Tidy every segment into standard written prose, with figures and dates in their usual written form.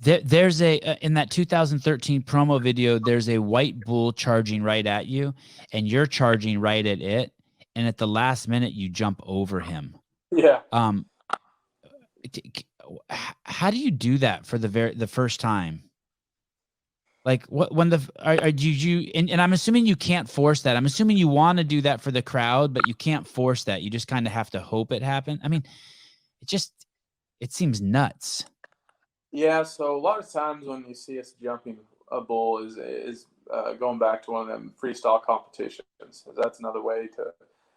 There's in that 2013 promo video, there's a white bull charging right at you, and you're charging right at it, and at the last minute you jump over him. Yeah. Um, how do you do that for the first time? Like what when the are you and I'm assuming you can't force that. I'm assuming you want to do that for the crowd, but you can't force that. You just kind of have to hope it happens. I mean, it seems nuts. Yeah, so a lot of times when you see us jumping a bull is going back to one of them freestyle competitions. That's another way to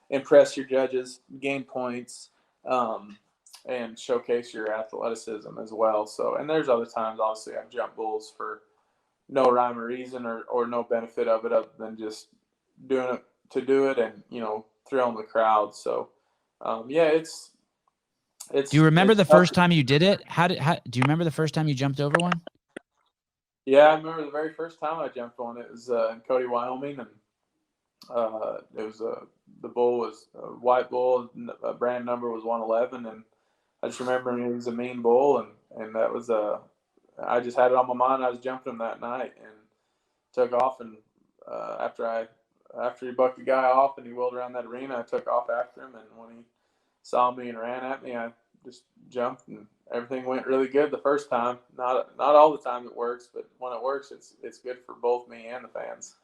impress your judges, gain points, um, and showcase your athleticism as well. So, and there's other times, obviously, I've jumped bulls for no rhyme or reason or no benefit of it other than just doing it to do it and thrilling the crowd. So, yeah, Do you remember it's the tough. first time you did it? How do you remember the first time you jumped over one? Yeah, I remember the very first time I jumped on it was in Cody, Wyoming, and it was the bull was a white bull, brand number was 111, and I just remember it was a mean bull, and that was I just had it on my mind. I was jumping him that night and took off, and after he bucked the guy off and he wheeled around that arena, I took off after him, and when he saw me and ran at me, I just jumped and everything went really good the first time. Not all the time it works, but when it works, it's good for both me and the fans.